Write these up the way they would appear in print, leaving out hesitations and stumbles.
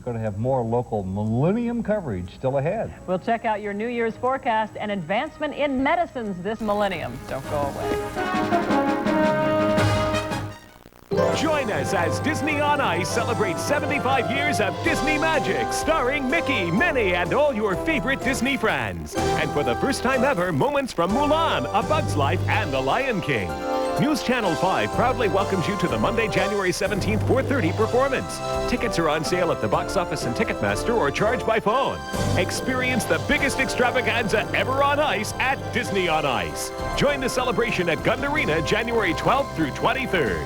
going to have more local Millennium coverage still ahead. We'll check out your New Year's forecast and advancement in medicines this millennium. Don't go away. Join us as Disney on Ice celebrates 75 years of Disney magic, starring Mickey, Minnie, and all your favorite Disney friends. And for the first time ever, moments from Mulan, A Bug's Life, and The Lion King. News Channel 5 proudly welcomes you to the Monday, January 17th, 4:30 performance. Tickets are on sale at the box office and Ticketmaster or charged by phone. Experience the biggest extravaganza ever on ice at Disney on Ice. Join the celebration at Gund Arena, January 12th through 23rd.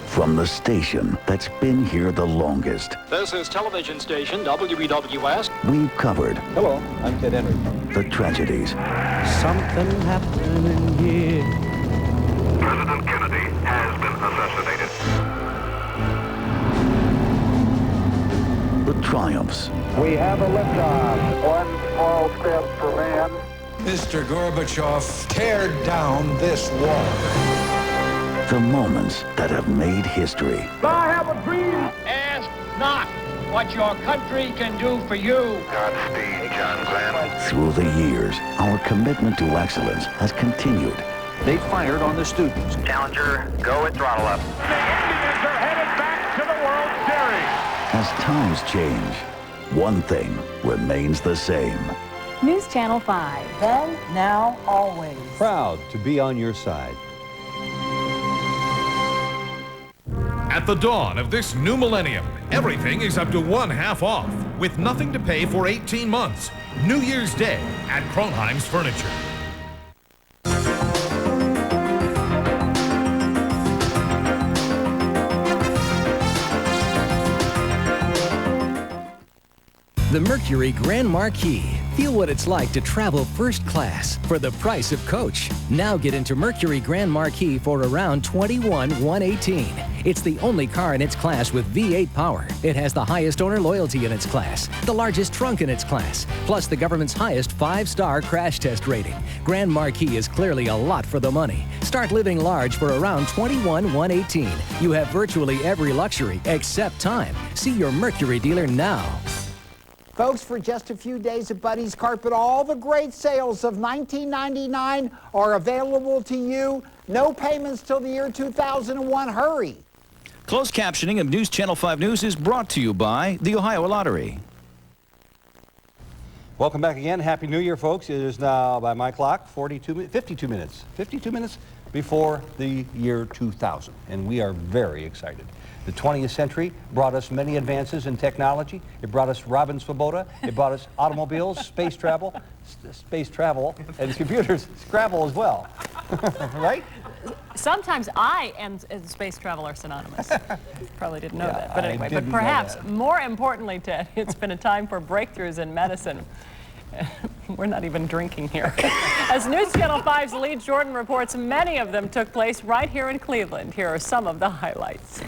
From the station that's been here the longest. This is television station WBWS. We've covered. Hello, I'm Ted Henry. The tragedies. Something happening here. President Kennedy has been assassinated. The triumphs. We have a liftoff. One small step for man. Mr. Gorbachev, tear down this wall. The moments that have made history. I have a dream. Ask not what your country can do for you. Godspeed, John Glenn. Through the years, our commitment to excellence has continued. They fired on the students. Challenger, go at throttle up. The Indians are headed back to the World Series. As times change, one thing remains the same. News Channel 5. Then, now, always. Proud to be on your side. At the dawn of this new millennium, everything is up to 1/2 off, with nothing to pay for 18 months. New Year's Day at Kronheim's Furniture. The Mercury Grand Marquis. Feel what it's like to travel first class for the price of coach. Now get into Mercury Grand Marquis for around $21,118. It's the only car in its class with V8 power. It has the highest owner loyalty in its class, the largest trunk in its class, plus the government's highest 5-star crash test rating. Grand Marquis is clearly a lot for the money. Start living large for around $21,118. You have virtually every luxury except time. See your Mercury dealer now. Folks, for just a few days at Buddy's Carpet, all the great sales of $19.99 are available to you. No payments till the year 2001. Hurry. Closed captioning of News Channel 5 News is brought to you by the Ohio Lottery. Welcome back again. Happy New Year, folks. It is now, by my clock, 52 minutes before the year 2000, and we are very excited. The 20th century brought us many advances in technology. It brought us Robin Swoboda. It brought us automobiles, space travel, and computers, Scrabble as well. Right? Sometimes I and space travel are synonymous. Probably didn't know that. But anyway, but know perhaps that. more importantly, Ted, it's been a time for breakthroughs in medicine. We're not even drinking here. As News Channel 5's Lee Jordan reports, many of them took place right here in Cleveland. Here are some of the highlights.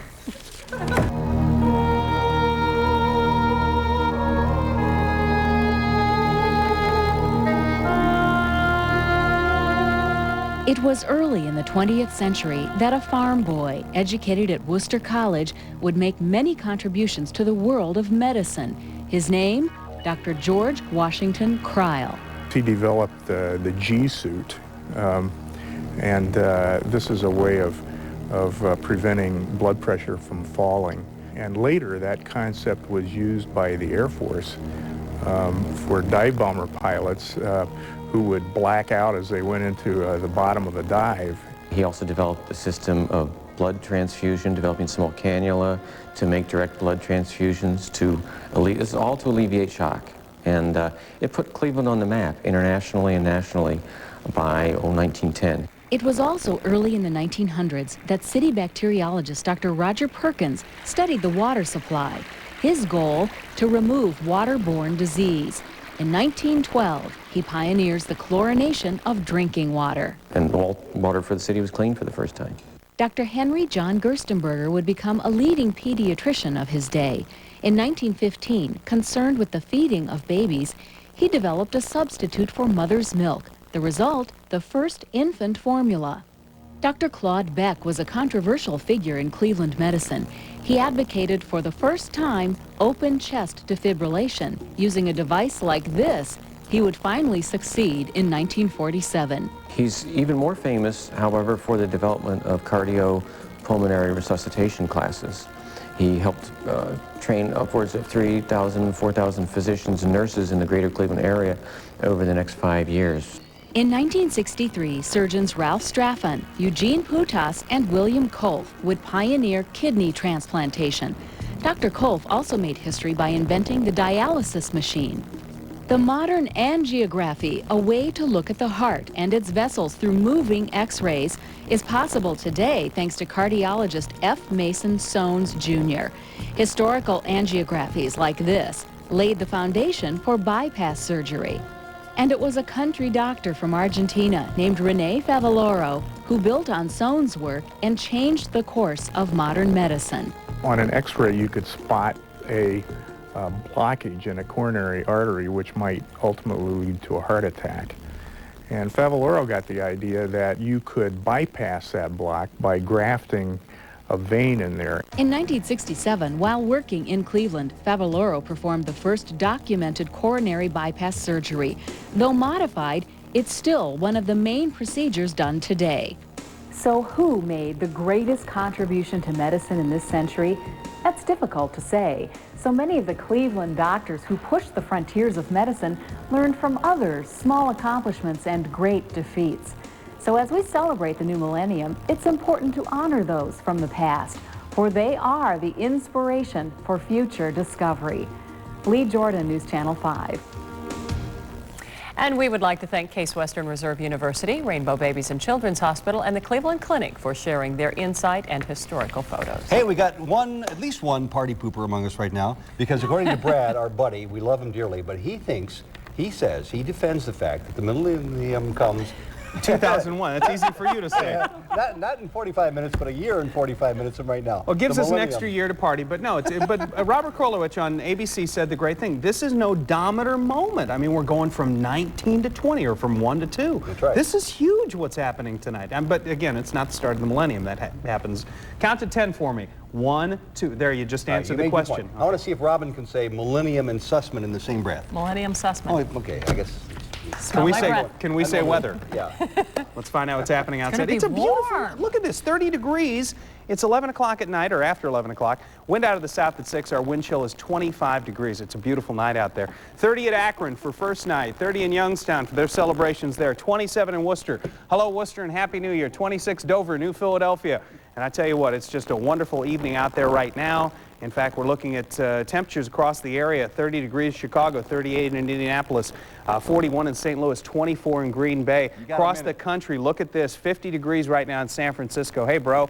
It was early in the 20th century that a farm boy, educated at Worcester College, would make many contributions to the world of medicine. His name, Dr. George Washington Cryle. He developed the G suit, and this is a way of preventing blood pressure from falling. And later, that concept was used by the Air Force for dive bomber pilots who would black out as they went into the bottom of the dive. He also developed a system of blood transfusion, developing small cannula to make direct blood transfusions this is all to alleviate shock. And it put Cleveland on the map internationally and nationally by 1910. It was also early in the 1900s that city bacteriologist Dr. Roger Perkins studied the water supply. His goal, to remove waterborne disease. In 1912, he pioneers the chlorination of drinking water. And all water for the city was clean for the first time. Dr. Henry John Gerstenberger would become a leading pediatrician of his day. In 1915, concerned with the feeding of babies, he developed a substitute for mother's milk. The result, the first infant formula. Dr. Claude Beck was a controversial figure in Cleveland medicine. He advocated for the first time open chest defibrillation. Using a device like this, he would finally succeed in 1947. He's even more famous, however, for the development of cardiopulmonary resuscitation classes. He helped train upwards of 3,000, 4,000 physicians and nurses in the greater Cleveland area over the next 5 years. In 1963, surgeons Ralph Straffen, Eugene Putas, and William Kolff would pioneer kidney transplantation. Dr. Kolff also made history by inventing the dialysis machine. The modern angiography, a way to look at the heart and its vessels through moving X-rays, is possible today thanks to cardiologist F. Mason Soanes, Jr. Historical angiographies like this laid the foundation for bypass surgery. And it was a country doctor from Argentina named René Favaloro who built on Soanes' work and changed the course of modern medicine. On an X-ray, you could spot a blockage in a coronary artery, which might ultimately lead to a heart attack. And Favaloro got the idea that you could bypass that block by grafting a vein in there. In 1967, while working in Cleveland, Favaloro performed the first documented coronary bypass surgery. Though modified, it's still one of the main procedures done today. So who made the greatest contribution to medicine in this century? That's difficult to say. So many of the Cleveland doctors who pushed the frontiers of medicine learned from others' small accomplishments and great defeats. So as we celebrate the new millennium, it's important to honor those from the past, for they are the inspiration for future discovery. Lee Jordan, News Channel 5. And we would like to thank Case Western Reserve University, Rainbow Babies and Children's Hospital, and the Cleveland Clinic for sharing their insight and historical photos. Hey, we got at least one party pooper among us right now, because according to Brad, our buddy, we love him dearly, but he says, he defends the fact that the millennium comes 2001. That's easy for you to say. Not in 45 minutes, but a year and 45 minutes from right now. Well, it gives us an extra year to party, but no. But Robert Krolowicz on ABC said the great thing. This is no odometer moment. I mean, we're going from 19 to 20, or from 1 to 2. That's right. This is huge. What's happening tonight? But again, it's not the start of the millennium. That happens. Count to 10 for me. 1, 2. There, you just answered the question. I want to see if Robin can say millennium and Sussman in the same breath. Millennium Sussman. Oh, okay, I guess. Can we say weather? Yeah. Let's find out what's happening outside. It's a beautiful. Look at this. 30 degrees. It's 11 o'clock at night, or after 11 o'clock. Wind out of the south at 6. Our wind chill is 25 degrees. It's a beautiful night out there. 30 at Akron for first night. 30 in Youngstown for their celebrations there. 27 in Worcester. Hello, Worcester, and Happy New Year. 26 Dover, New Philadelphia. And I tell you what, it's just a wonderful evening out there right now. In fact, we're looking at temperatures across the area. 30 degrees Chicago, 38 in Indianapolis, 41 in St. Louis, 24 in Green Bay. Across the country, look at this, 50 degrees right now in San Francisco. Hey, bro,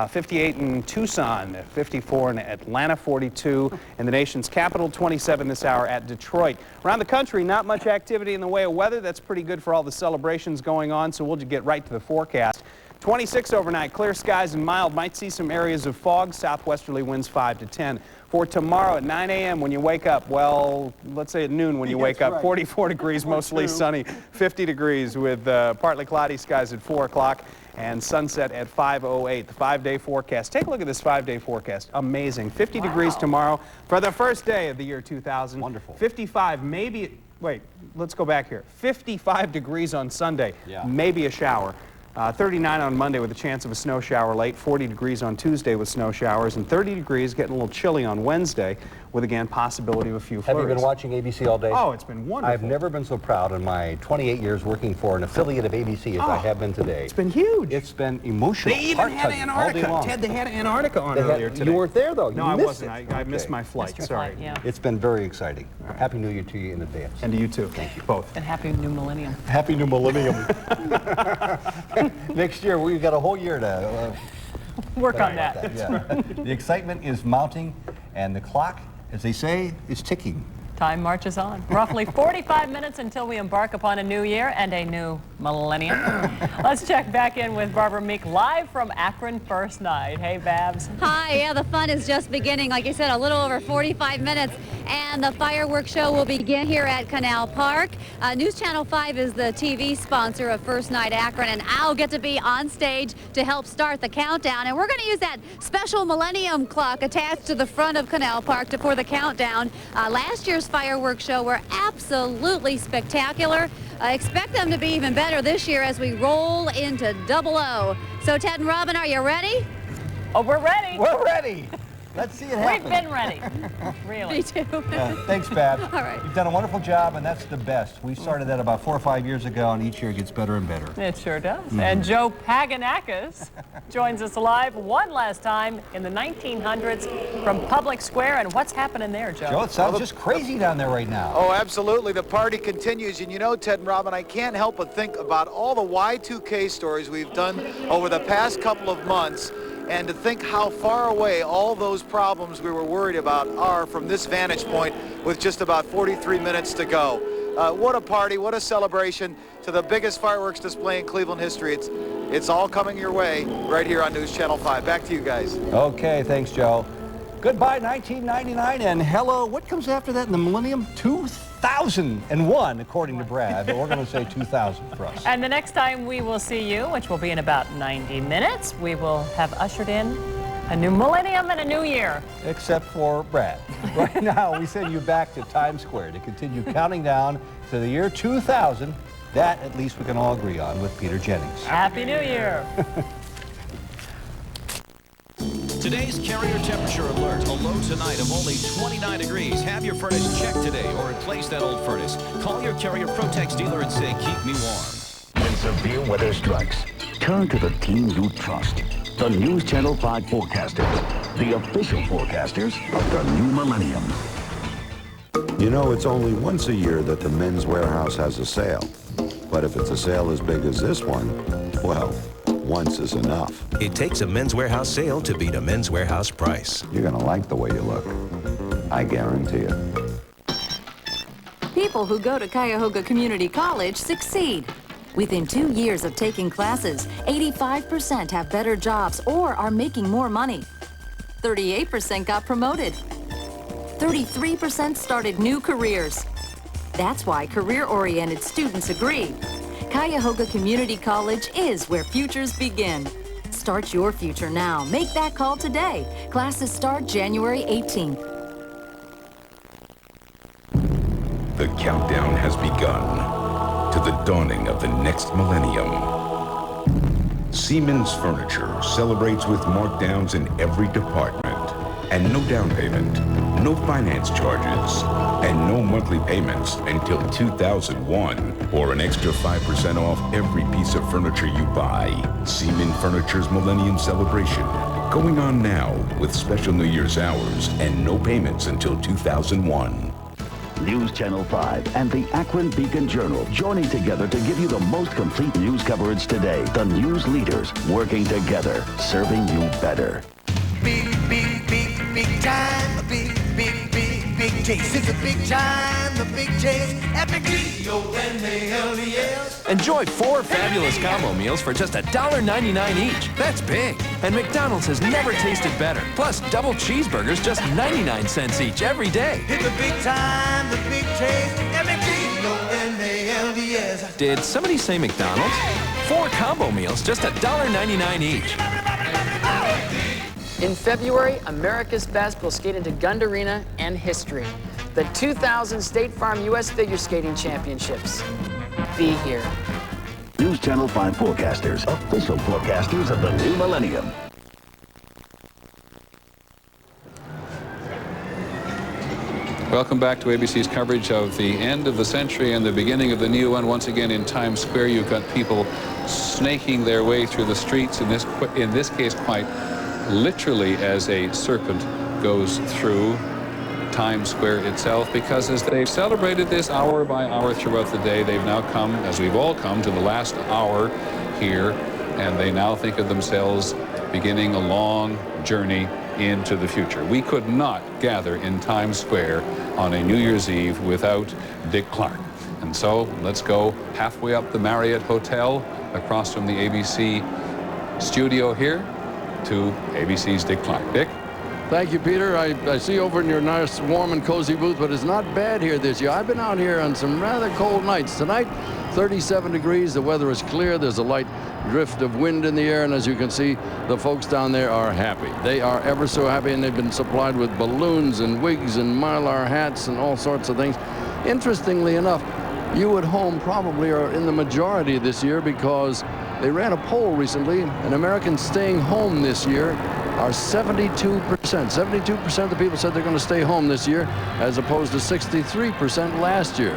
58 in Tucson, 54 in Atlanta, 42 in the nation's capital, 27 this hour at Detroit. Around the country, not much activity in the way of weather. That's pretty good for all the celebrations going on, so we'll just get right to the forecast. 26 overnight, clear skies and mild. Might see some areas of fog. Southwesterly winds 5 to 10. For tomorrow at 9 a.m. when you wake up, well, let's say at noon when you wake up, 44 degrees, mostly sunny, 50 degrees with partly cloudy skies at 4 o'clock and sunset at 5:08. The 5-day forecast. Take a look at this 5-day forecast. Amazing. 50 degrees tomorrow for the first day of the year 2000. Wonderful. 55, maybe, wait, let's go back here. 55 degrees on Sunday, maybe a shower. 39 on Monday with a chance of a snow shower late, 40 degrees on Tuesday with snow showers, and 30 degrees, getting a little chilly on Wednesday with, again, possibility of a few flurries. Have you been watching ABC all day? Oh, it's been wonderful. I've never been so proud in my 28 years working for an affiliate of ABC as I have been today. It's been huge. It's been emotional. They even had Antarctica. Ted, they had Antarctica on earlier today. You weren't there, though. No, I wasn't. I missed my flight. Sorry. It's been very exciting. Right. Happy New Year to you in advance. And to you, too. Thank you. Both. And Happy New Millennium. Happy New Millennium. Next year, we've got a whole year to work on that. The excitement is mounting, and the clock, as they say, is ticking. Time marches on. Roughly 45 minutes until we embark upon a new year and a new millennium. Let's check back in with Barbara Meek live from Akron First Night. Hey, Babs. Hi, yeah, the fun is just beginning. Like you said, a little over 45 minutes, and the fireworks show will begin here at Canal Park. News Channel 5 is the TV sponsor of First Night Akron, and I'll get to be on stage to help start the countdown. And we're going to use that special Millennium clock attached to the front of Canal Park for the countdown. Last year's fireworks show were absolutely spectacular. Expect them to be even better this year as we roll into 00. So Ted and Robin, are you ready? Oh, we're ready. We're ready. Let's see it happen. We've been ready. Really. Me too. Thanks, Babs. All right. You've done a wonderful job, and that's the best. We started that about 4 or 5 years ago, and each year it gets better and better. It sure does. And Joe Paganakis joins us live one last time in the 1900s from Public Square. And what's happening there, Joe? Joe, it sounds just crazy down there right now. Oh, absolutely. The party continues. And you know, Ted and Robin, I can't help but think about all the Y2K stories we've done over the past couple of months, and to think how far away all those problems we were worried about are from this vantage point with just about 43 minutes to go. What a party, what a celebration to the biggest fireworks display in Cleveland history. It's all coming your way right here on News Channel 5. Back to you guys. Okay, thanks, Joe. Goodbye, 1999, and hello, what comes after that in the millennium? 2001, according to Brad, but we're going to say 2000 for us. And the next time we will see you, which will be in about 90 minutes, we will have ushered in a new millennium and a new year. Except for Brad. Right now, we send you back to Times Square to continue counting down to the year 2000. That, at least, we can all agree on with Peter Jennings. Happy New Year. Today's carrier temperature alert. A low tonight of only 29 degrees. Have your furnace checked today or replace that old furnace. Call your Carrier Protex dealer and say, keep me warm. When severe weather strikes, turn to the team you trust. The News Channel 5 forecasters. The official forecasters of the new millennium. You know, it's only once a year that the Men's Warehouse has a sale. But if it's a sale as big as this one, well, once is enough. It takes a Men's Warehouse sale to beat a Men's Warehouse price. You're gonna like the way you look. I guarantee it. People who go to Cuyahoga Community College succeed. Within 2 years of taking classes, 85% have better jobs or are making more money. 38% got promoted. 33% started new careers. That's why career-oriented students agree. Cuyahoga Community College is where futures begin. Start your future now. Make that call today. Classes start January 18th. The countdown has begun to the dawning of the next millennium. Siemens Furniture celebrates with markdowns in every department, and no down payment, no finance charges, and no monthly payments until 2001, or an extra 5% off every piece of furniture you buy. Siemens Furniture's Millennium Celebration, going on now with special New Year's hours and no payments until 2001. News Channel 5 and the Akron Beacon Journal joining together to give you the most complete news coverage today. The news leaders working together, serving you better. Big time, big chase. It's a big time, the big chase. Epic D-O-N-A-L-E-S. Enjoy 4 fabulous combo meals for just $1.99 each. That's big. And McDonald's has never tasted better. Plus, double cheeseburgers just 99 cents each every day. It's a big time, the big chase. Epic D-O-N-A-L-E-S. Did somebody say McDonald's? 4 combo meals, just $1.99 each. In February, America's Best will skate into Gund Arena and history. The 2000 State Farm U.S. Figure Skating Championships. Be here. News Channel 5 forecasters, official forecasters of the new millennium. Welcome back to ABC's coverage of the end of the century and the beginning of the new one. Once again in Times Square, you've got people snaking their way through the streets, in this case quite literally as a serpent goes through Times Square itself, because as they've celebrated this hour by hour throughout the day, they've now come, as we've all come, to the last hour here, and they now think of themselves beginning a long journey into the future. We could not gather in Times Square on a New Year's Eve without Dick Clark. And so let's go halfway up the Marriott Hotel across from the ABC studio here to ABC's Dick Clark. Dick? Thank you, Peter. I see you over in your nice, warm and cozy booth, but it's not bad here this year. I've been out here on some rather cold nights. Tonight, 37 degrees. The weather is clear. There's a light drift of wind in the air, and as you can see, the folks down there are happy. They are ever so happy, and they've been supplied with balloons and wigs and mylar hats and all sorts of things. Interestingly enough, you at home probably are in the majority this year because they ran a poll recently, and Americans staying home this year are 72%. 72% of the people said they're going to stay home this year, as opposed to 63% last year.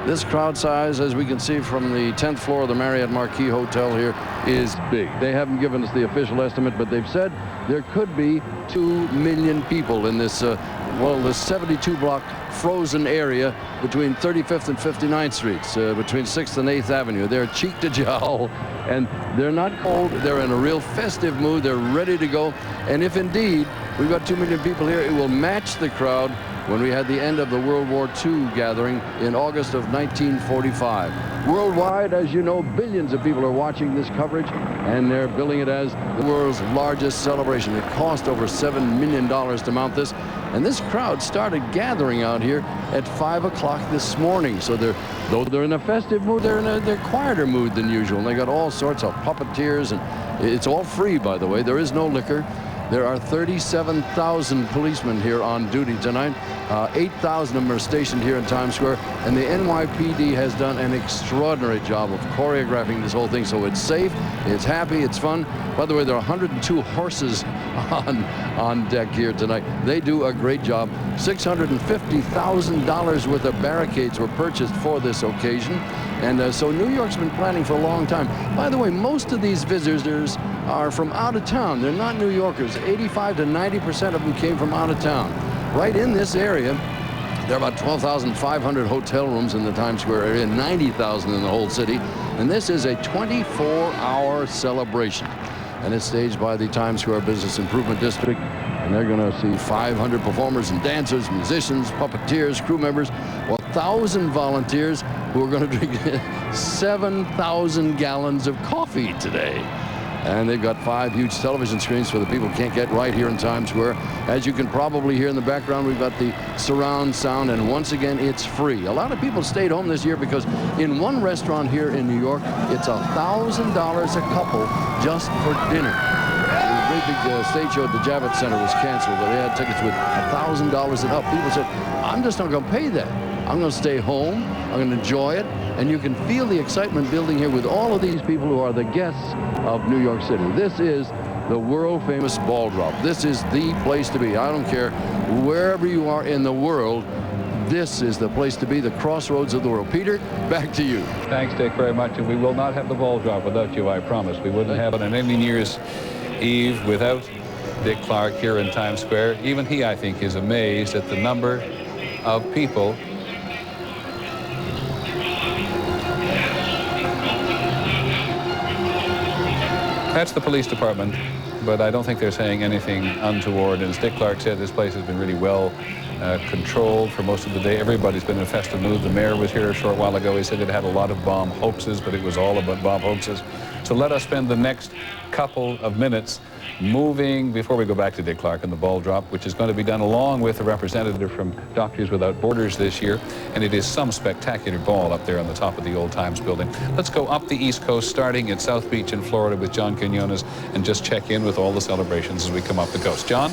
This crowd size, as we can see from the 10th floor of the Marriott Marquis Hotel here, is big. They haven't given us the official estimate, but they've said there could be 2 million people in this, this 72-block frozen area between 35th and 59th Streets, between 6th and 8th Avenue. They're cheek to jowl, and they're not cold. They're in a real festive mood. They're ready to go. And if indeed we've got 2 million people here, it will match the crowd when we had the end of the World War II gathering in August of 1945. Worldwide, as you know, billions of people are watching this coverage, and they're billing it as the world's largest celebration. It cost over $7 million to mount this, and this crowd started gathering out here at 5 o'clock this morning. So though they're in a festive mood, they're in a quieter mood than usual, and they got all sorts of puppeteers, and it's all free, by the way. There is no liquor. There are 37,000 policemen here on duty tonight. 8,000 of them are stationed here in Times Square, and the NYPD has done an extraordinary job of choreographing this whole thing, so it's safe, it's happy, it's fun. By the way, there are 102 horses on deck here tonight. They do a great job. $650,000 worth of barricades were purchased for this occasion, and so New York's been planning for a long time. By the way, most of these visitors are from out of town. They're not New Yorkers. 85 to 90% of them came from out of town. Right in this area, there are about 12,500 hotel rooms in the Times Square area, 90,000 in the whole city. And this is a 24-hour celebration. And it's staged by the Times Square Business Improvement District. And they're going to see 500 performers and dancers, musicians, puppeteers, crew members, 1,000 volunteers who are going to drink 7,000 gallons of coffee today. And they've got 5 huge television screens for the people who can't get right here in Times Square. As you can probably hear in the background, we've got the surround sound, and once again, it's free. A lot of people stayed home this year because in one restaurant here in New York, it's $1,000 a couple just for dinner. The great big stage show at the Javits Center was canceled, but they had tickets with $1,000 and up. People said, I'm just not going to pay that. I'm going to stay home. I'm going to enjoy it. And you can feel the excitement building here with all of these people who are the guests of New York City. This is the world-famous ball drop. This is the place to be. I don't care wherever you are in the world, this is the place to be, the crossroads of the world. Peter, back to you. Thanks, Dick, very much. And we will not have the ball drop without you, I promise. We wouldn't have it on any New Year's Eve without Dick Clark here in Times Square. Even he, I think, is amazed at the number of people That's the police department, but I don't think they're saying anything untoward. And as Dick Clark said, this place has been really well controlled for most of the day. Everybody's been in a festive mood. The mayor was here a short while ago. He said it had a lot of bomb hoaxes, but it was all about bomb hoaxes. So let us spend the next couple of minutes moving before we go back to Dick Clark and the ball drop, which is going to be done along with a representative from Doctors Without Borders this year. And it is some spectacular ball up there on the top of the Old Times building. Let's go up the East Coast, starting at South Beach in Florida with John Quinones, and just check in with all the celebrations as we come up the coast. John?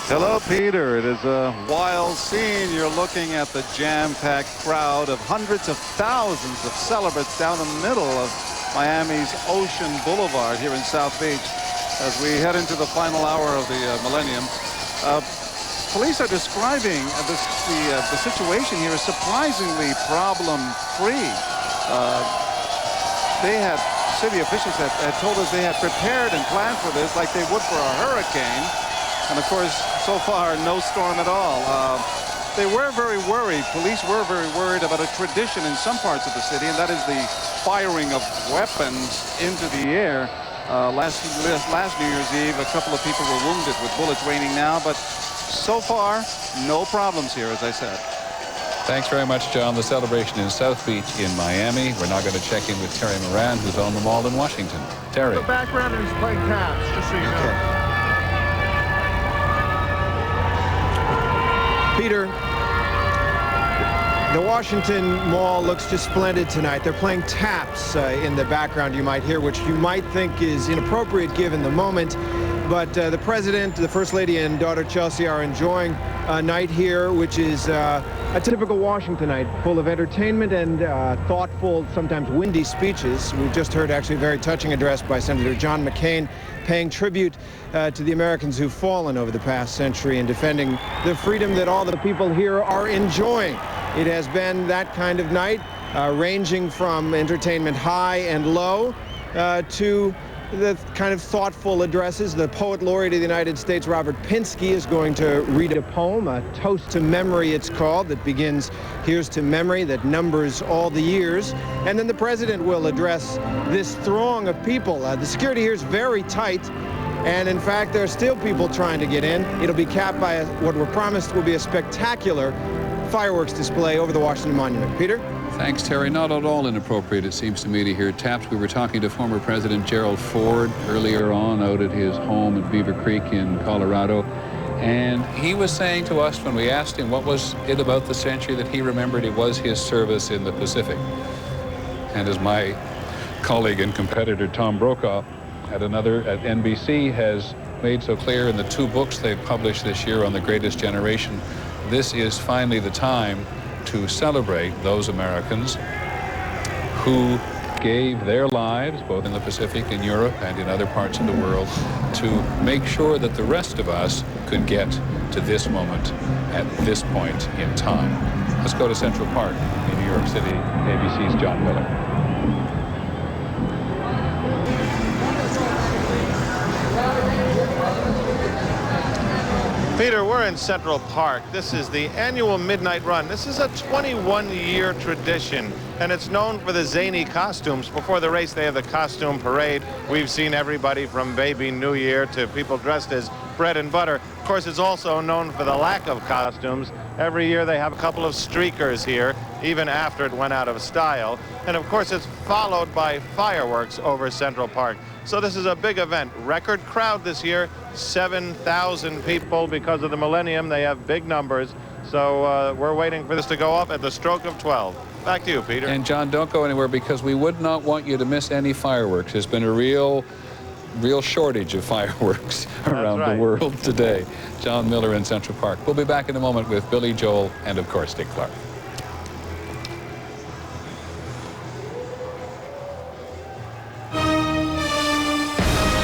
Hello, Peter. It is a wild scene. You're looking at the jam-packed crowd of hundreds of thousands of celebrants down the middle of Miami's Ocean Boulevard here in South Beach as we head into the final hour of the Millennium. Police are describing the situation here as surprisingly problem-free. City officials had told us they had prepared and planned for this like they would for a hurricane. And of course, so far, no storm at all. They were very worried. Police were very worried about a tradition in some parts of the city, and that is the firing of weapons into the air. Last New Year's Eve, a couple of people were wounded with bullets raining now, but so far, no problems here, as I said. Thanks very much, John. The celebration in South Beach in Miami. We're now going to check in with Terry Moran, who's on the mall in Washington. Terry. The background is playing taps, just so you know. Peter, the Washington Mall looks just splendid tonight. They're playing taps in the background, you might hear, which you might think is inappropriate given the moment. But the President, the First Lady, and daughter Chelsea are enjoying a night here, which is a typical Washington night, full of entertainment and thoughtful, sometimes windy speeches. We've just heard actually a very touching address by Senator John McCain, paying tribute to the Americans who've fallen over the past century and defending the freedom that all the people here are enjoying. It has been that kind of night, ranging from entertainment high and low to the kind of thoughtful addresses. The Poet Laureate of the United States, Robert Pinsky, is going to read a poem, a toast to memory it's called, that begins, "Here's to memory," that numbers all the years. And then the President will address this throng of people. The security here is very tight, and in fact, there are still people trying to get in. It'll be capped by what we're promised will be a spectacular fireworks display over the Washington Monument. Peter? Thanks, Terry. Not at all inappropriate, it seems to me, to hear taps. We were talking to former President Gerald Ford earlier on out at his home at Beaver Creek in Colorado. And he was saying to us when we asked him what was it about the century that he remembered, it was his service in the Pacific. And as my colleague and competitor Tom Brokaw at NBC has made so clear in the 2 books they've published this year on the Greatest Generation, this is finally the time to celebrate those Americans who gave their lives, both in the Pacific, in Europe, and in other parts of the world, to make sure that the rest of us could get to this moment at this point in time. Let's go to Central Park in New York City. ABC's John Miller. Peter, we're in Central Park. This is the annual Midnight Run. This is a 21-year tradition, and it's known for the zany costumes. Before the race, they have the costume parade. We've seen everybody from Baby New Year to people dressed as bread and butter. Of course, it's also known for the lack of costumes. Every year they have a couple of streakers here, even after it went out of style. And of course, it's followed by fireworks over Central Park. So this is a big event. Record crowd this year, 7,000 people because of the Millennium. They have big numbers. So we're waiting for this to go up at the stroke of 12. Back to you, Peter. And John, don't go anywhere because we would not want you to miss any fireworks. There's been a real shortage of fireworks around the world today. John Miller in Central Park. We'll be back in a moment with Billy Joel and, of course, Dick Clark.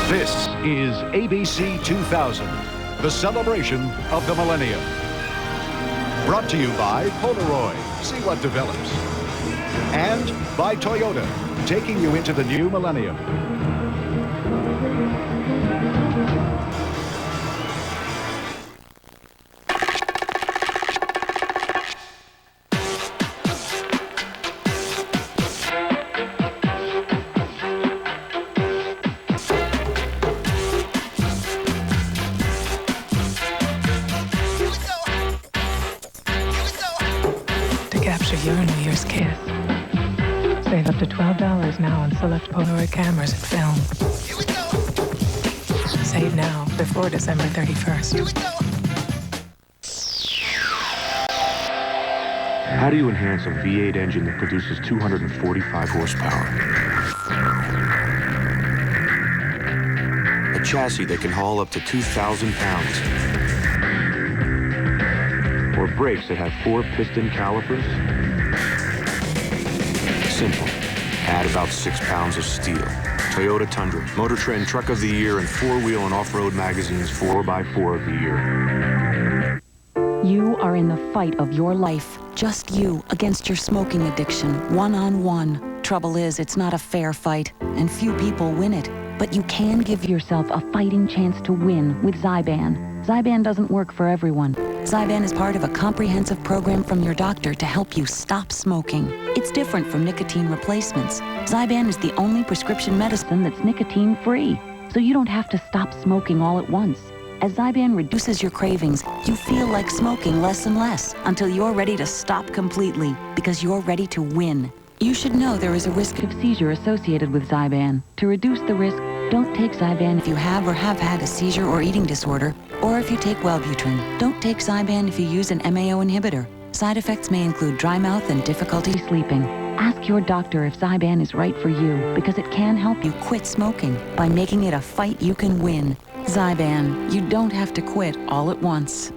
This is ABC 2000, the celebration of the millennium. Brought to you by Polaroid, see what develops. And by Toyota, taking you into the new millennium. Your New Year's kiss. Save up to $12 now on select Polaroid cameras and film. Save now before December 31st. How do you enhance a V8 engine that produces 245 horsepower? A chassis that can haul up to 2,000 pounds. Or brakes that have 4 piston calipers? Simple. Add about 6 pounds of steel. Toyota Tundra, Motor Trend Truck of the Year, and 4-Wheel and Off-Road Magazine's 4x4 of the Year. You are in the fight of your life. Just you against your smoking addiction, one-on-one. Trouble is, it's not a fair fight, and few people win it. But you can give yourself a fighting chance to win with Zyban. Zyban doesn't work for everyone. Zyban is part of a comprehensive program from your doctor to help you stop smoking. It's different from nicotine replacements. Zyban is the only prescription medicine that's nicotine-free, so you don't have to stop smoking all at once. As Zyban reduces your cravings, you feel like smoking less and less until you're ready to stop completely because you're ready to win. You should know there is a risk of seizure associated with Zyban. To reduce the risk, don't take Zyban if you have or have had a seizure or eating disorder, or if you take Wellbutrin. Don't take Zyban if you use an MAO inhibitor. Side effects may include dry mouth and difficulty sleeping. Ask your doctor if Zyban is right for you because it can help you quit smoking by making it a fight you can win. Zyban, you don't have to quit all at once.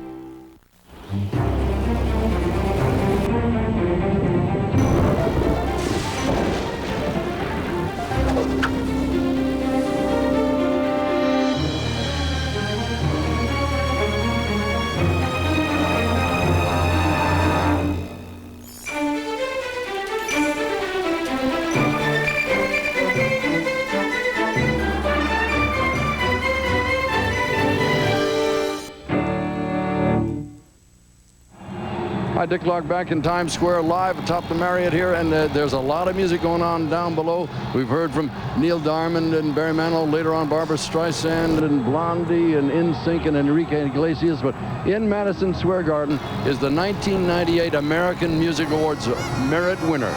Hi, Dick Clark back in Times Square live atop the Marriott here, and there's a lot of music going on down below. We've heard from Neil Diamond and Barry Manilow, later on Barbra Streisand and Blondie and NSYNC and Enrique Iglesias, but in Madison Square Garden is the 1998 American Music Awards merit winner,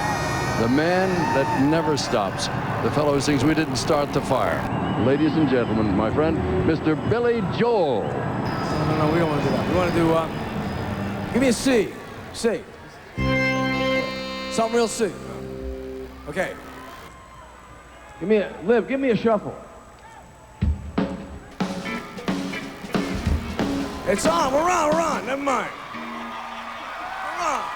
the man that never stops, the fellow who sings "We Didn't Start the Fire." Ladies and gentlemen, my friend, Mr. Billy Joel. No, we don't want to do that. We want to do, give me a C. C. Something real C. Okay. Liv, give me a shuffle. It's on, we're on, never mind. We're on.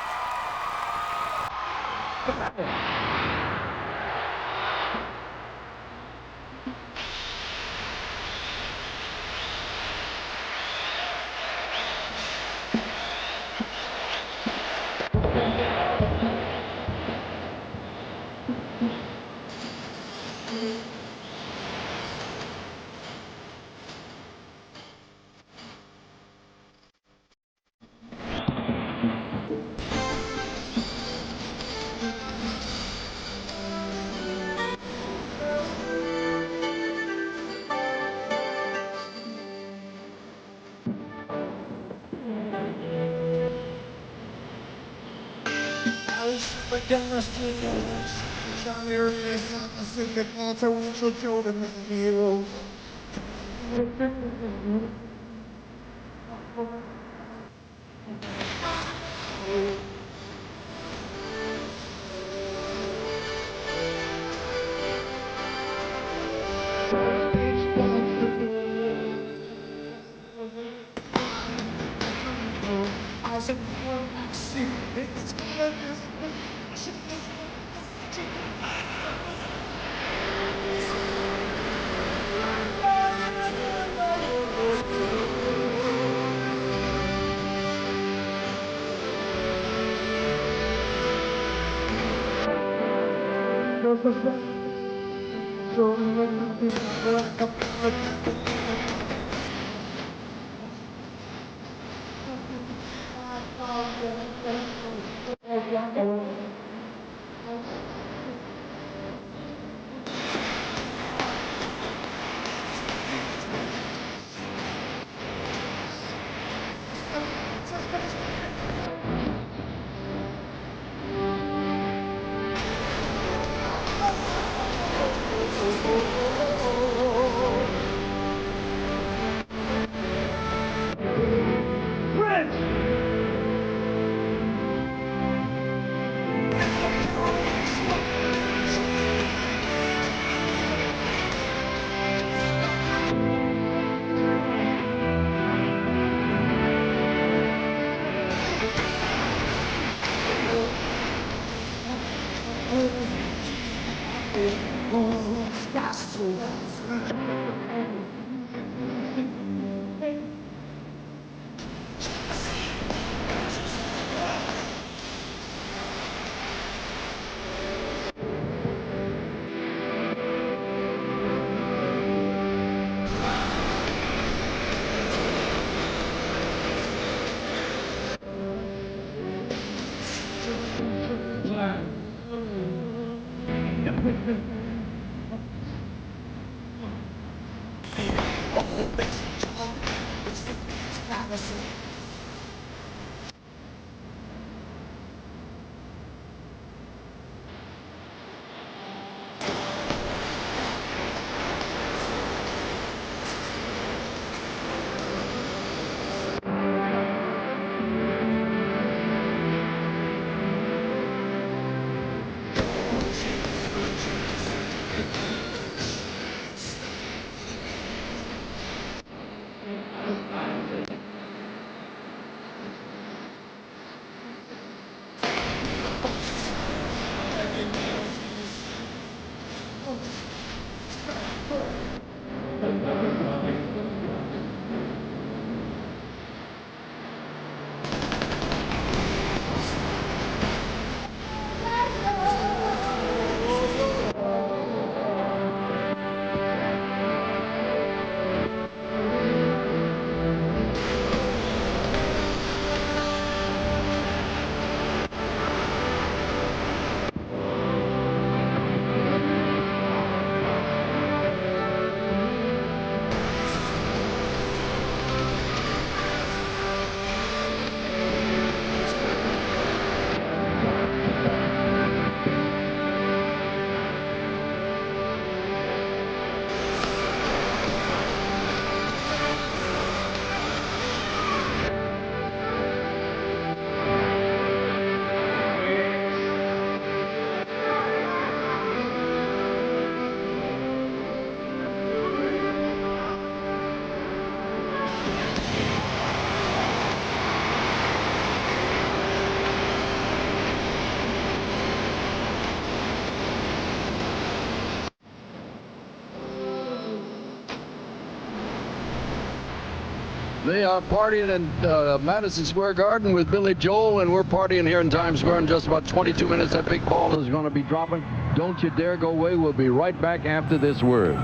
They are partying in Madison Square Garden with Billy Joel, and we're partying here in Times Square in just about 22 minutes. That big ball is going to be dropping. Don't you dare go away. We'll be right back after this word.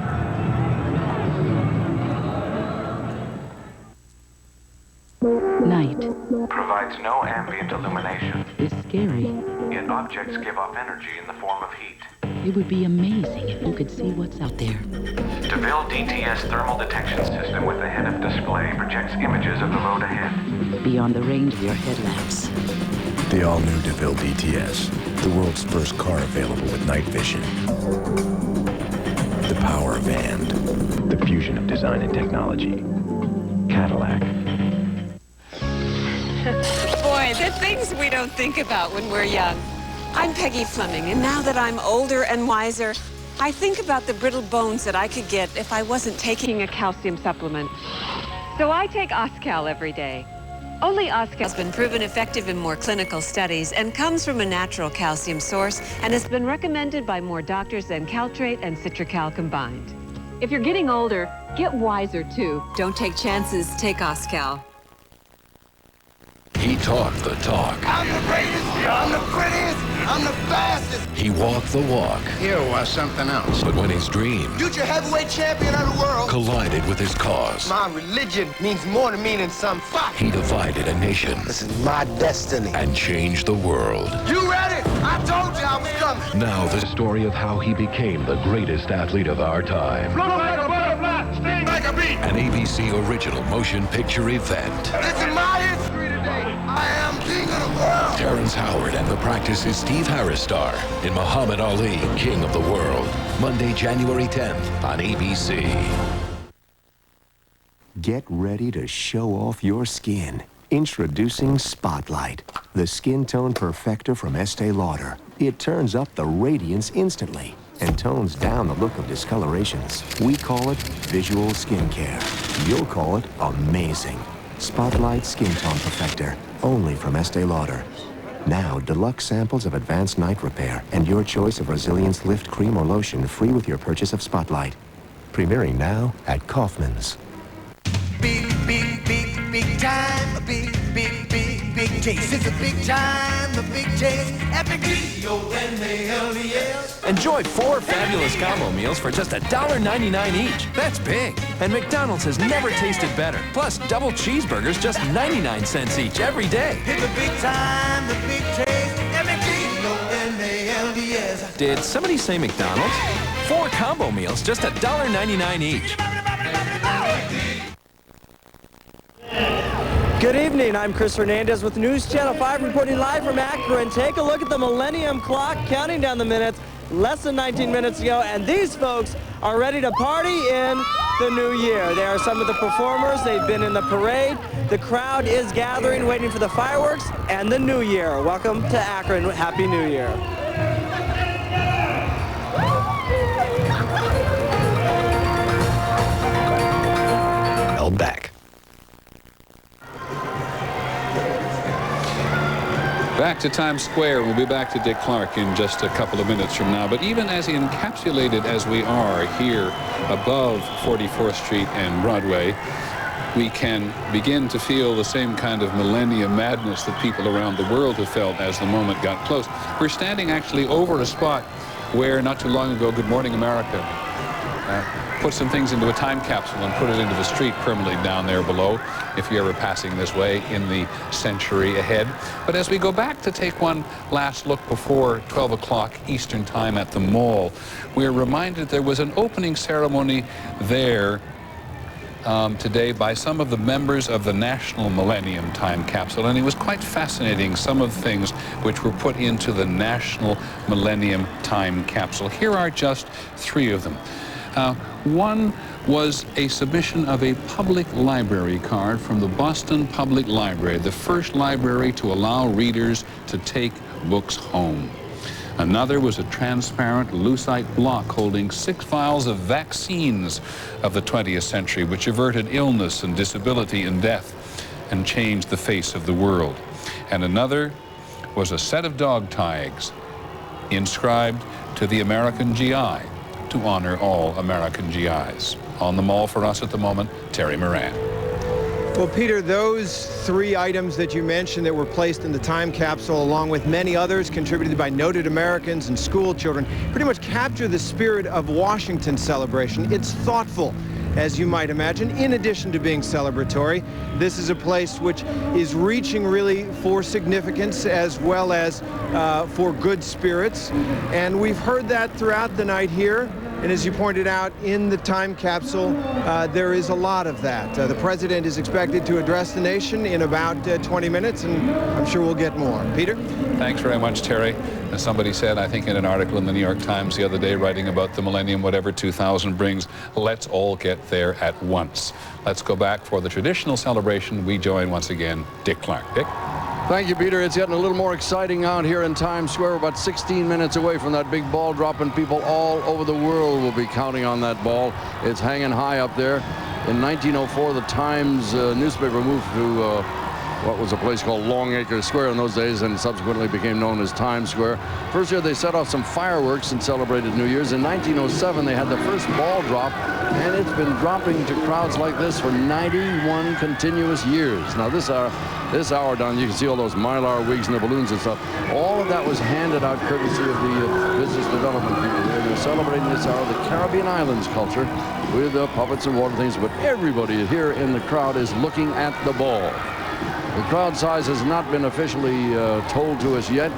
Night. Provides no ambient illumination. It's scary. Yet objects give off energy in the form of heat. It would be amazing if you could see what's out there. DeVille DTS thermal detection system with a head-up display projects images of the road ahead. Beyond the range of your headlamps. The all-new DeVille DTS, the world's first car available with night vision. The power of and. The fusion of design and technology. Cadillac. Boy, the things we don't think about when we're young. I'm Peggy Fleming, and now that I'm older and wiser, I think about the brittle bones that I could get if I wasn't taking a calcium supplement. So I take Oscal every day. Only Oscal has been proven effective in more clinical studies and comes from a natural calcium source and has been recommended by more doctors than Caltrate and Citracal combined. If you're getting older, get wiser too. Don't take chances, take Oscal. He talked the talk. I'm the greatest, I'm the prettiest, I'm the fastest. He walked the walk. Here was something else. But when his dream Future heavyweight champion of the world collided with his cause, my religion means more to me than some fuck. he divided a nation. This is my destiny. And changed the world. You ready? I told you I was coming. Now the story of how he became the greatest athlete of our time. Float like a butterfly, sting like a bee. An ABC original motion picture event. This is my history today. I am king of the world. Terrence Howard and the Practice's Steve Harris star in Muhammad Ali, King of the World. Monday, January 10th on ABC. Get ready to show off your skin. Introducing Spotlight, the skin tone perfector from Estee Lauder. It turns up the radiance instantly and tones down the look of discolorations. We call it visual skincare. You'll call it amazing. Spotlight Skin Tone Perfector, only from Estee Lauder. Now, deluxe samples of advanced night repair and your choice of Resilience Lift Cream or Lotion free with your purchase of Spotlight. Premiering now at Kaufman's. Big time, big taste. It's a big time, the big taste. Epic D-O-N-A-L-E-S. Enjoy 4 fabulous combo meals for just $1.99 each. That's big. And McDonald's has never tasted better. Plus, double cheeseburgers just 99 cents each every day. It's a big time, the big taste. Epic D-O-N-A-L-E-S. Did somebody say McDonald's? 4 combo meals, just $1.99 each. Good evening, I'm Chris Hernandez with News Channel 5 reporting live from Akron. Take a look at the Millennium clock counting down the minutes, less than 19 minutes ago, and these folks are ready to party in the new year. They are some of the performers. They've been in the parade. The crowd is gathering, waiting for the fireworks and the new year. Welcome to Akron. Happy New Year. Held back. Back to Times Square. We'll be back to Dick Clark in just a couple of minutes from now. But even as encapsulated as we are here above 44th Street and Broadway, we can begin to feel the same kind of millennium madness that people around the world have felt as the moment got close. We're standing actually over a spot where not too long ago Good Morning America put some things into a time capsule and put it into the street permanently down there below if you're ever passing this way in the century ahead. But as we go back to take one last look before 12 o'clock Eastern Time at the mall, we're reminded there was an opening ceremony there today by some of the members of the National Millennium Time Capsule, and it was quite fascinating, some of the things which were put into the National Millennium Time Capsule. Here are just 3 of them. One was a submission of a public library card from the Boston Public Library, the first library to allow readers to take books home. Another was a transparent lucite block holding 6 vials of vaccines of the 20th century, which averted illness and disability and death and changed the face of the world. And another was a set of dog tags inscribed to the American GI, to honor all American GIs. On the mall for us at the moment, Terry Moran. Well, Peter, those 3 items that you mentioned that were placed in the time capsule, along with many others contributed by noted Americans and school children, pretty much capture the spirit of Washington's celebration. It's thoughtful, as you might imagine, in addition to being celebratory. This is a place which is reaching really for significance as well as for good spirits. And we've heard that throughout the night here. And as you pointed out, in the time capsule, there is a lot of that. The president is expected to address the nation in about 20 minutes, and I'm sure we'll get more. Peter? Thanks very much, Terry. As somebody said, I think in an article in the New York Times the other day, writing about the millennium, whatever 2000 brings, let's all get there at once. Let's go back for the traditional celebration. We join once again Dick Clark. Dick? Thank you, Peter. It's getting a little more exciting out here in Times Square. We're about 16 minutes away from that big ball drop, and people all over the world will be counting on that ball. It's hanging high up there. In 1904, the Times newspaper moved to what was a place called Longacre Square in those days, and subsequently became known as Times Square. First year they set off some fireworks and celebrated New Year's. In 1907 they had the first ball drop, and it's been dropping to crowds like this for 91 continuous years. Now this hour down, you can see all those Mylar wigs and the balloons and stuff. All of that was handed out courtesy of the business development people. They're celebrating this hour the Caribbean Islands culture with puppets and water things, but everybody here in the crowd is looking at the ball. The crowd size has not been officially told to us yet,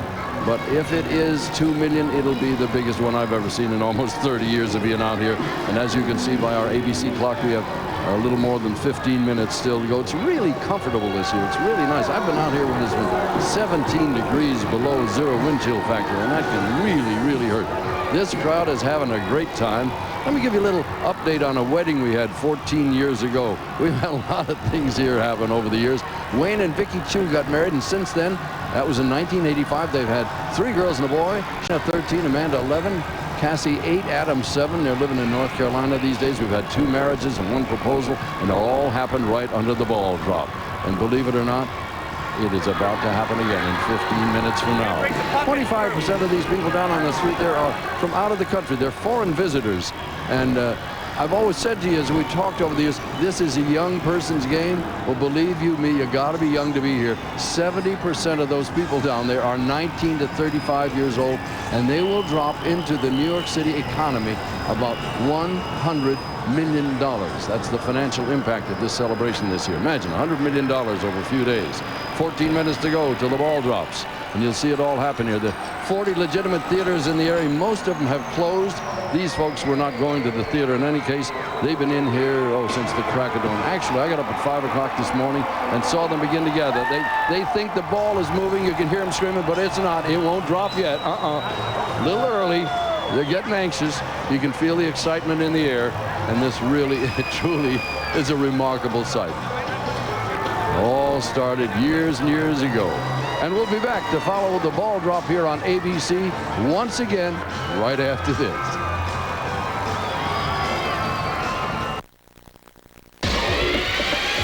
but if it is 2 million, it'll be the biggest one I've ever seen in almost 30 years of being out here. And as you can see by our ABC clock, we have a little more than 15 minutes still to go. It's really comfortable this year. It's really nice. I've been out here when it's been 17 degrees below 0 wind chill factor, and that can really, really hurt. This crowd is having a great time. Let me give you a little update on a wedding we had 14 years ago. We've had a lot of things here happen over the years. Wayne and Vicky Chu got married, and since then, that was in 1985, they've had 3 girls and a boy. Sheena 13, Amanda 11, Cassie 8, Adam 7. They're living in North Carolina these days. We've had 2 marriages and 1 proposal, and it all happened right under the ball drop. And believe it or not, it is about to happen again in 15 minutes from now. 25% of these people down on the street there are from out of the country. They're foreign visitors. And I've always said to you as we talked over the years, this is a young person's game. Well, believe you me, you got to be young to be here. 70% of those people down there are 19 to 35 years old, and they will drop into the New York City economy about $100 million. That's the financial impact of this celebration this year. Imagine $100 million over a few days. 14 minutes to go till the ball drops. and you'll see it all happen here. The 40 legitimate theaters in the area, most of them have closed. These folks were not going to the theater in any case. They've been in here, since the crack of dawn. Actually, I got up at 5 o'clock this morning and saw them begin to gather. They think the ball is moving. You can hear them screaming, but it's not. It won't drop yet. A little early. They're getting anxious. You can feel the excitement in the air, and this really, it truly is a remarkable sight. All started years and years ago. And we'll be back to follow the ball drop here on ABC once again right after this.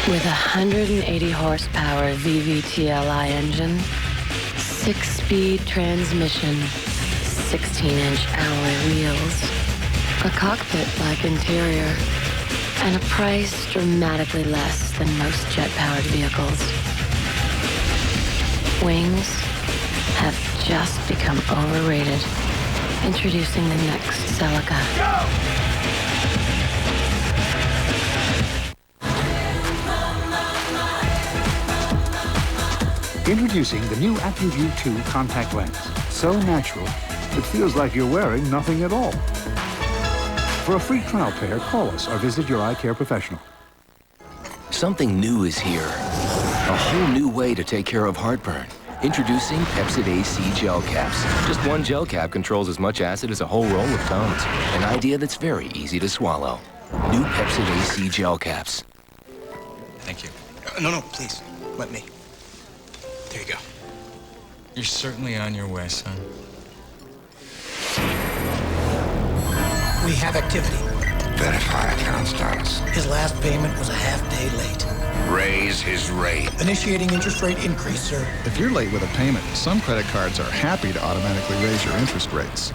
With a 180 horsepower VVTLI engine, 6-speed transmission, 16-inch alloy wheels, a cockpit-like interior, and a price dramatically less than most jet-powered vehicles. Wings have just become overrated. Introducing the next Celica. Introducing the new AccuView 2 contact lens. So natural, it feels like you're wearing nothing at all. For a free trial pair, call us or visit your eye care professional. Something new is here. A whole new way to take care of heartburn. Introducing Pepsid AC gel caps. Just one gel cap controls as much acid as a whole roll of Tums. An idea that's very easy to swallow. New Pepsid AC gel caps. Thank you. No, please. Let me. There you go. You're certainly on your way, son. We have activity. Verify account status. His last payment was a half-day late. Raise his rate. Initiating interest rate increase, sir. If you're late with a payment, some credit cards are happy to automatically raise your interest rates.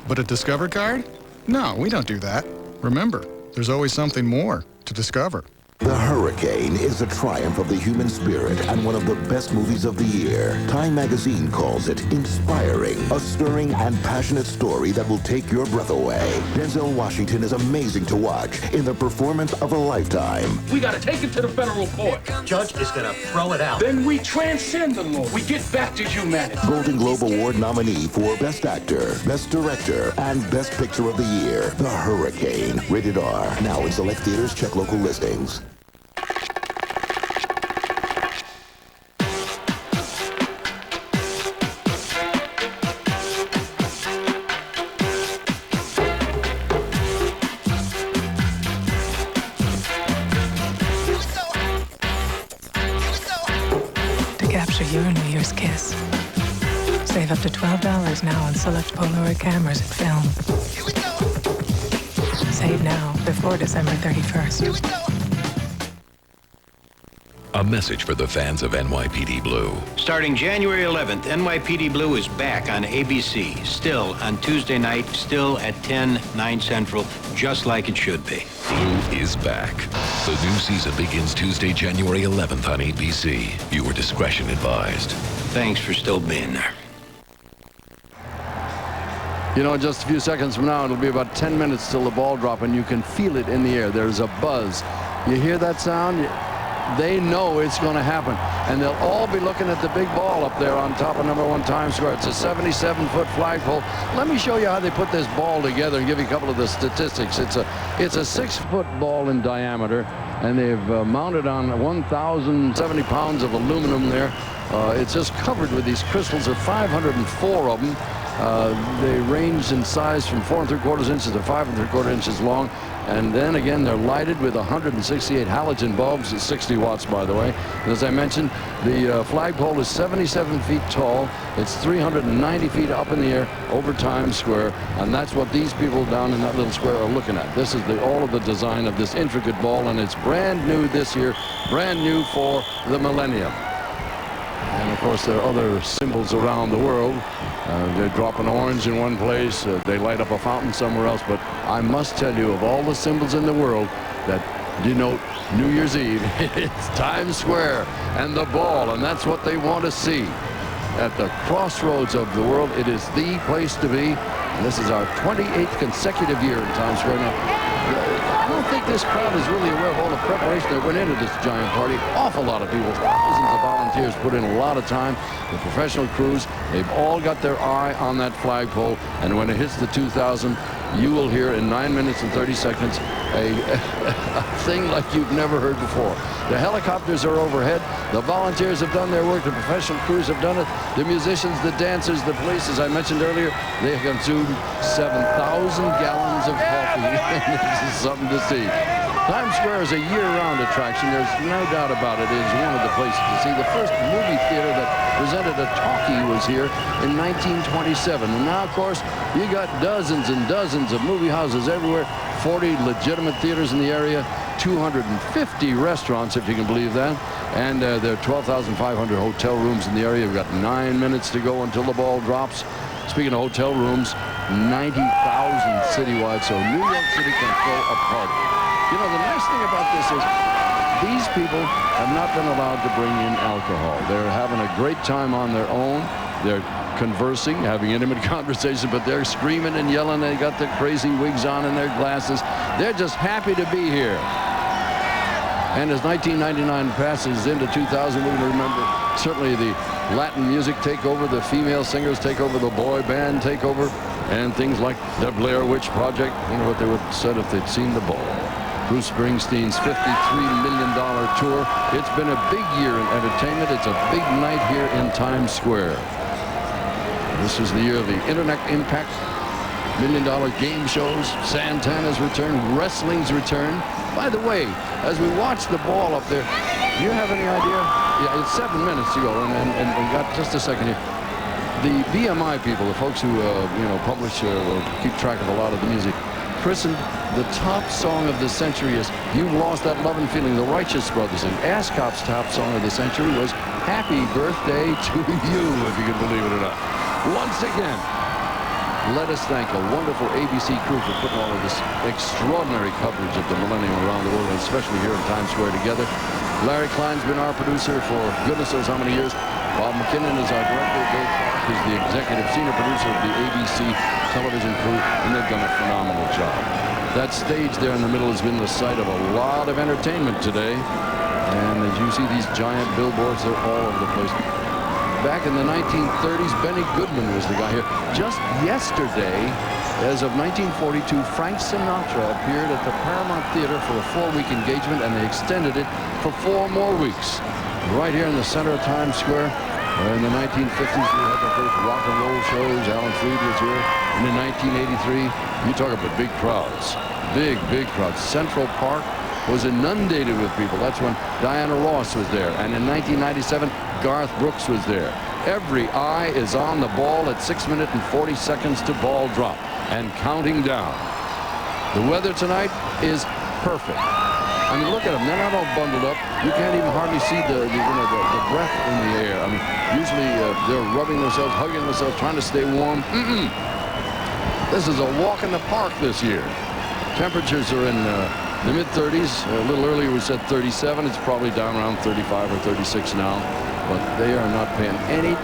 But a Discover card? No, we don't do that. Remember, there's always something more to discover. The Hurricane is a triumph of the human spirit and one of the best movies of the year. Time magazine calls it inspiring, a stirring and passionate story that will take your breath away. Denzel Washington is amazing to watch in the performance of a lifetime. We gotta take it to the federal court. Judge is gonna throw it out. Then we transcend the law. We get back to humanity. Golden Globe Award nominee for Best Actor, Best Director, and Best Picture of the Year. The Hurricane. Rated R. Now in select theaters. Check local listings. Your New Year's kiss. Save up to $12 now on select Polaroid cameras and film. Save now before December 31st. A message for the fans of NYPD Blue. Starting January 11th, NYPD Blue is back on ABC. Still on Tuesday night, still at 10, 9 Central, just like it should be. Blue is back. The new season begins Tuesday, January 11th on ABC. Viewer discretion advised. Thanks for still being there. You know, in just a few seconds from now, it'll be about 10 minutes till the ball drop, and you can feel it in the air. There's a buzz. You hear that sound? They know it's going to happen, and they'll all be looking at the big ball up there on top of #1 Times Square. It's a 77-foot flagpole. Let me show you how they put this ball together and give you a couple of the statistics. It's a 6-foot ball in diameter, and they've mounted on 1,070 pounds of aluminum there. It's just covered with these crystals. There are 504 of them. They range in size from 4 3/4 inches to 5 3/4 inches long. And then again, they're lighted with 168 halogen bulbs at 60 watts, by the way. And as I mentioned, the flagpole is 77 feet tall. It's 390 feet up in the air over Times Square. And that's what these people down in that little square are looking at. This is all of the design of this intricate ball, and it's brand new this year, brand new for the Millennium. And of course, there are other symbols around the world. They drop an orange in one place, they light up a fountain somewhere else. But I must tell you, of all the symbols in the world that denote New Year's Eve, it's Times Square and the ball, and that's what they want to see. At the crossroads of the world, it is the place to be. And this is our 28th consecutive year in Times Square. Now, I don't think this crowd is really aware of all the preparation that went into this giant party. Awful lot of people, thousands of volunteers put in a lot of time. The professional crews, they've all got their eye on that flagpole. And when it hits the 2,000, you will hear in 9 minutes and 30 seconds a thing like you've never heard before. The helicopters are overhead. The volunteers have done their work. The professional crews have done it. The musicians, the dancers, the police, as I mentioned earlier, they have consumed 7,000 gallons of coffee. This is something to see. Times Square is a year-round attraction. There's no doubt about it. It is one of the places to see. The first movie theater that presented a talkie was here in 1927. And now, of course, you got dozens and dozens of movie houses everywhere, 40 legitimate theaters in the area, 250 restaurants, if you can believe that. And there are 12,500 hotel rooms in the area. We've got 9 minutes to go until the ball drops. Speaking of hotel rooms, 90,000 citywide, so New York City can throw a party. You know, the nice thing about this is these people have not been allowed to bring in alcohol. They're having a great time on their own. They're conversing, having intimate conversations, but they're screaming and yelling. They got their crazy wigs on and their glasses. They're just happy to be here. And as 1999 passes into 2000, we're going to remember certainly the Latin music take over, the female singers take over, the boy band take over, and things like the Blair Witch Project. You know what they would have said if they'd seen the ball. Bruce Springsteen's $53 million tour. It's been a big year in entertainment. It's a big night here in Times Square. This is the year of the Internet Impact, $1 million game shows, Santana's return, wrestling's return. By the way, as we watch the ball up there, do you have any idea? Yeah, it's 7 minutes to go, and we got just a second here. The BMI people, the folks who publish or keep track of a lot of the music, christened the top song of the century is "You Lost That Love and Feeling," the Righteous Brothers. And Ascop's top song of the century was "Happy Birthday to You," if you can believe it or not. Once again, let us thank a wonderful ABC crew for putting all of this extraordinary coverage of the millennium around the world, and especially here in Times Square together. Larry Klein's been our producer for goodness knows how many years. Bob McKinnon is our director. Dave Clark is the executive senior producer of the ABC television crew, and they've done a phenomenal job. That stage there in the middle has been the site of a lot of entertainment today. And as you see these giant billboards, they're all over the place. Back in the 1930s, Benny Goodman was the guy here. Just yesterday, as of 1942, Frank Sinatra appeared at the Paramount Theater for a 4-week engagement, and they extended it for 4 more weeks. Right here in the center of Times Square. In the 1950s, we had the first rock and roll shows. Alan Freed was here. And in 1983, you talk about big crowds. Big, big crowds. Central Park was inundated with people. That's when Diana Ross was there. And in 1997, Garth Brooks was there. Every eye is on the ball at 6 minutes and 40 seconds to ball drop and counting down. The weather tonight is perfect. I mean, look at them. They're not all bundled up. You can't even hardly see the breath in the air. I mean, usually they're rubbing themselves, hugging themselves, trying to stay warm. This is a walk in the park this year. Temperatures are in the mid-30s. A little earlier we said 37. It's probably down around 35 or 36 now. But they are not paying any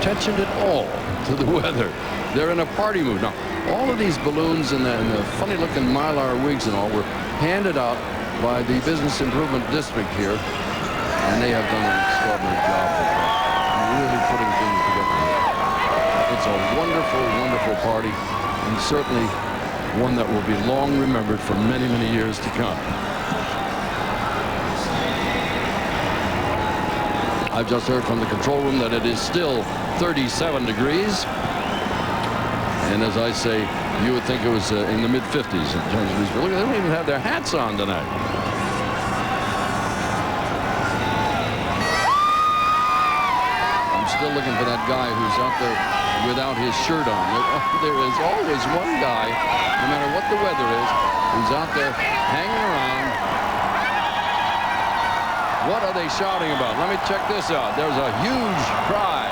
attention at all to the weather. They're in a party mood. Now, all of these balloons and the funny-looking Mylar wigs and all were handed out by the Business Improvement District here, and they have done an extraordinary job of really putting things together. It's a wonderful, wonderful party, and certainly one that will be long remembered for many, many years to come. I've just heard from the control room that it is still 37 degrees. And as I say, you would think it was in the mid-50s in terms of these. Look, they don't even have their hats on tonight. I'm still looking for that guy who's out there without his shirt on. There is always one guy, no matter what the weather is, who's out there hanging around. What are they shouting about? Let me check this out. There's a huge cry.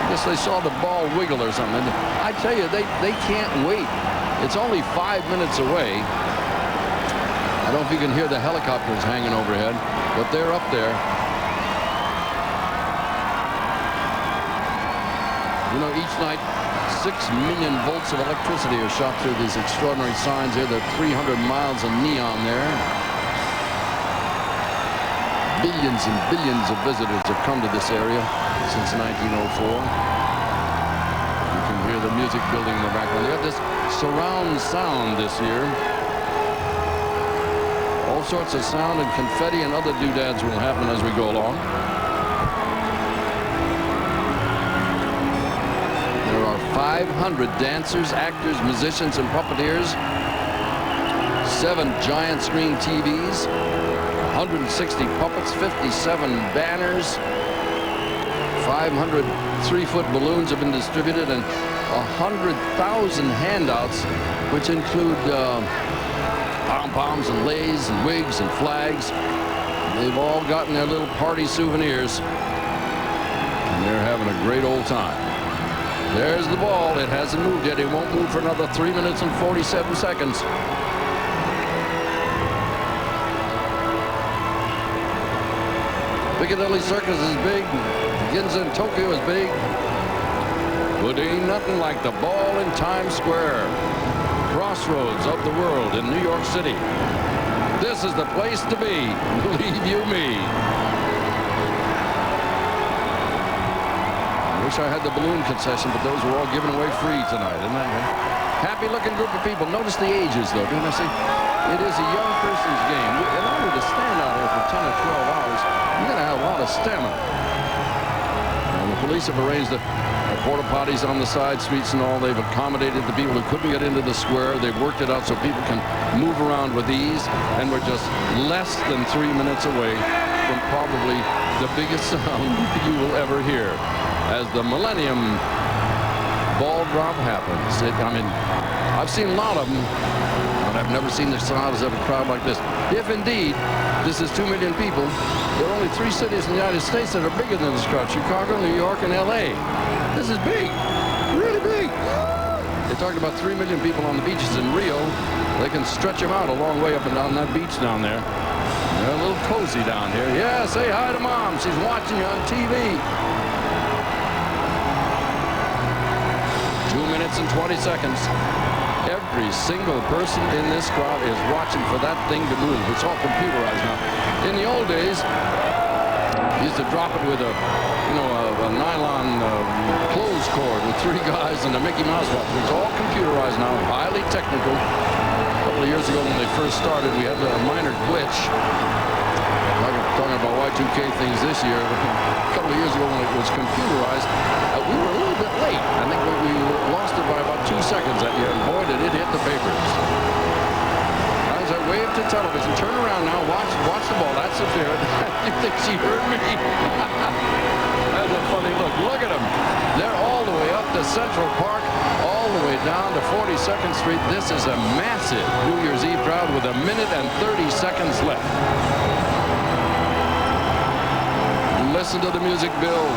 I guess they saw the ball wiggle or something. I tell you, they can't wait. It's only 5 minutes away. I don't know if you can hear the helicopters hanging overhead, but they're up there. You know, each night 6 million volts of electricity are shot through these extraordinary signs here. There are 300 miles of neon there. Billions and billions of visitors have come to this area since 1904. You can hear the music building in the background. They have this surround sound this year. All sorts of sound and confetti and other doodads will happen as we go along. There are 500 dancers, actors, musicians, and puppeteers. 7 giant screen TVs. 160 puppets, 57 banners, 500 3-foot balloons have been distributed, and 100,000 handouts, which include pom-poms and leis and wigs and flags. They've all gotten their little party souvenirs, and they're having a great old time. There's the ball. It hasn't moved yet. It won't move for another 3 minutes and 47 seconds. Piccadilly Circus is big. Ginza in Tokyo is big. But ain't nothing like the ball in Times Square. Crossroads of the world in New York City. This is the place to be, believe you me. I wish I had the balloon concession, but those were all given away free tonight, isn't that right? Happy-looking group of people. Notice the ages, though. Didn't I say? It is a young person's game. In order to stand out here for 10 or 12 hours, you're going to have a lot of stamina. And the police have arranged the porta potties on the side streets and all. They've accommodated the people who couldn't get into the square. They've worked it out so people can move around with ease. And we're just less than 3 minutes away from probably the biggest sound you will ever hear as the Millennium ball drop happens. I mean, I've seen a lot of them, but I've never seen the size of a crowd like this. If indeed this is 2 million people, there are only 3 cities in the United States that are bigger than this crowd: Chicago, New York, and LA. This is big, really big. They talked about 3 million people on the beaches in Rio. They can stretch them out a long way up and down that beach down there. They're a little cozy down here. Yeah, say hi to Mom. She's watching you on TV. 2 minutes and 20 seconds. Every single person in this crowd is watching for that thing to move. It's all computerized now. In the old days, you used to drop it with a nylon clothes cord with 3 guys and a Mickey Mouse watch. It's all computerized now, highly technical. A couple of years ago when they first started, we had a minor glitch. Talking about Y2K things this year. A couple of years ago when it was computerized, we were a little bit late. I think we lost it by about 2 seconds that year, and boy, did it hit the papers. As I wave to television, turn around now, watch the ball. That's the fair. You think she heard me? That's a funny look. Look at them. They're all the way up to Central Park, all the way down to 42nd Street. This is a massive New Year's Eve crowd with 1 minute and 30 seconds left. Listen to the music, Bill.